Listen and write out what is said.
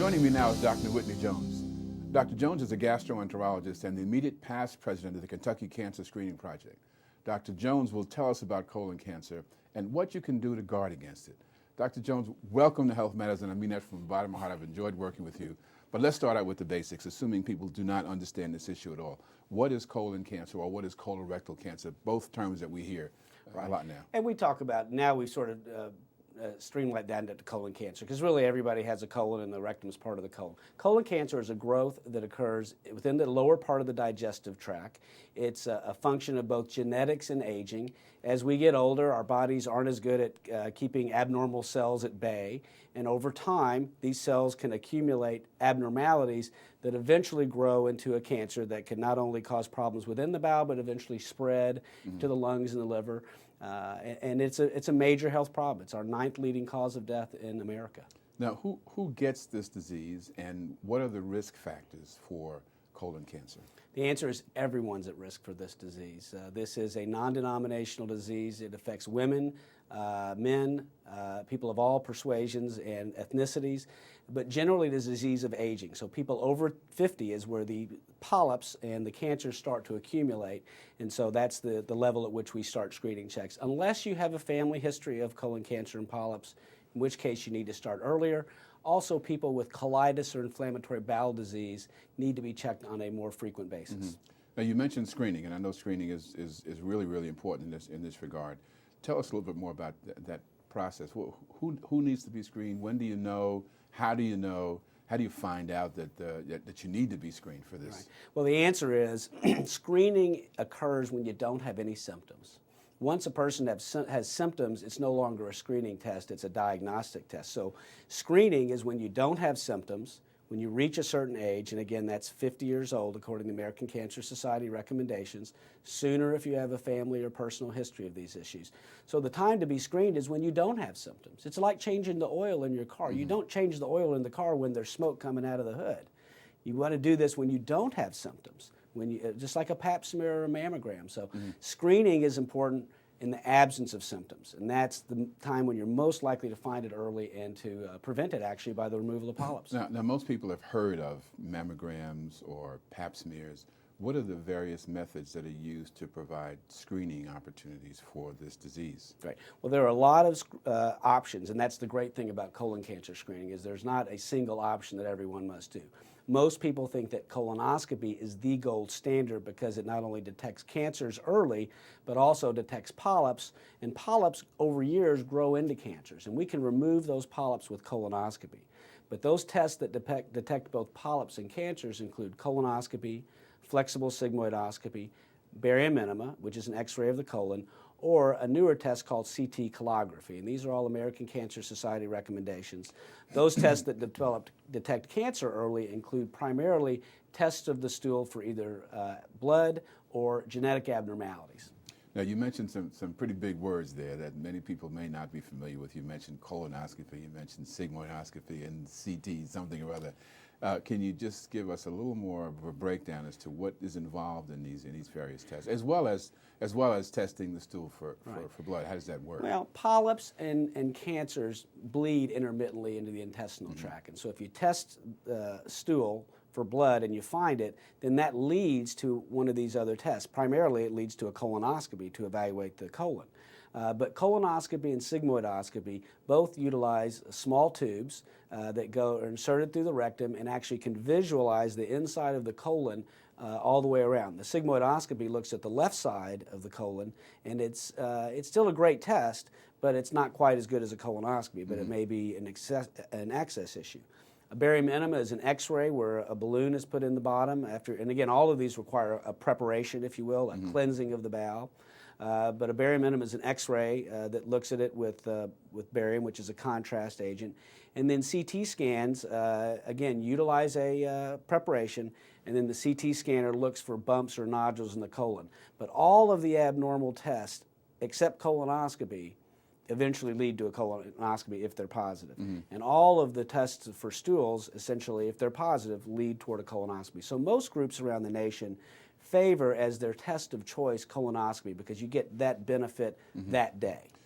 Joining me now is Dr. Whitney Jones. Dr. Jones is a gastroenterologist and the immediate past president of the Kentucky Cancer Screening Project. Dr. Jones will tell us about colon cancer and what you can do to guard against it. Dr. Jones, welcome to Health Matters, and I mean that from the bottom of my heart. I've enjoyed working with you. But let's start out with the basics, assuming people do not understand this issue at all. What is colon cancer, or what is colorectal cancer? Both terms that we hear a lot now. And we talk about, now we sort of streamline that into colon cancer, because really everybody has a colon and the rectum is part of the colon. Colon cancer is a growth that occurs within the lower part of the digestive tract. It's a function of both genetics and aging. As we get older, our bodies aren't as good at keeping abnormal cells at bay, and over time, these cells can accumulate abnormalities that eventually grow into a cancer that can not only cause problems within the bowel, but eventually spread to the lungs and the liver. And it's a major health problem. It's our 9th leading cause of death in America. Now, who gets this disease, and what are the risk factors for colon cancer? The answer is everyone's at risk for this disease. This is a non-denominational disease. It affects women, men, people of all persuasions and ethnicities, but generally it is a disease of aging. So people over 50 is where the polyps and the cancers start to accumulate, and so that's the level at which we start screening checks. Unless you have a family history of colon cancer and polyps, in which case you need to start earlier. Also, people with colitis or inflammatory bowel disease need to be checked on a more frequent basis. Now, you mentioned screening, and I know screening is really, really important in this regard. Tell us a little bit more about that process. Who needs to be screened? When do you know? How do you know? How do you find out that you need to be screened for this? Right. Well, the answer is screening occurs when you don't have any symptoms. Once a person has symptoms, it's no longer a screening test, it's a diagnostic test. So screening is when you don't have symptoms, when you reach a certain age, and again, that's 50 years old according to the American Cancer Society recommendations, sooner if you have a family or personal history of these issues. So the time to be screened is when you don't have symptoms. It's like changing the oil in your car. You don't change the oil in the car when there's smoke coming out of the hood. You want to do this when you don't have symptoms. When you, just like a pap smear or a mammogram. So screening is important in the absence of symptoms, and that's the time when you're most likely to find it early and to prevent it actually by the removal of polyps. Now, most people have heard of mammograms or pap smears. What are the various methods that are used to provide screening opportunities for this disease? Right. Well, there are a lot of options, and that's the great thing about colon cancer screening is there's not a single option that everyone must do. Most people think that colonoscopy is the gold standard because it not only detects cancers early, but also detects polyps, and polyps over years grow into cancers, and we can remove those polyps with colonoscopy. But those tests that detect both polyps and cancers include colonoscopy, flexible sigmoidoscopy, barium enema, which is an X-ray of the colon, or a newer test called CT colography. And these are all American Cancer Society recommendations. Those tests that detect cancer early include primarily tests of the stool for either blood or genetic abnormalities. Now, you mentioned some pretty big words there that many people may not be familiar with. You mentioned colonoscopy, you mentioned sigmoidoscopy, and CT something or other. Can you just give us a little more of a breakdown as to what is involved in these various tests, as well as testing the stool for blood? How does that work? Well, polyps and cancers bleed intermittently into the intestinal tract, and so if you test stool for blood and you find it, then that leads to one of these other tests. Primarily, it leads to a colonoscopy to evaluate the colon. But colonoscopy and sigmoidoscopy both utilize small tubes that are inserted through the rectum and actually can visualize the inside of the colon all the way around. The sigmoidoscopy looks at the left side of the colon, and it's still a great test, but it's not quite as good as a colonoscopy, but it may be an access issue. A barium enema is an X-ray where a balloon is put in the bottom and again, all of these require a preparation, if you will, a cleansing of the bowel. But a barium enema is an X-ray that looks at it with barium, which is a contrast agent. And then CT scans, again, utilize a preparation, and then the CT scanner looks for bumps or nodules in the colon. But all of the abnormal tests, except colonoscopy, eventually lead to a colonoscopy if they're positive. And all of the tests for stools, essentially, if they're positive, lead toward a colonoscopy. So most groups around the nation favor as their test of choice colonoscopy because you get that benefit that day.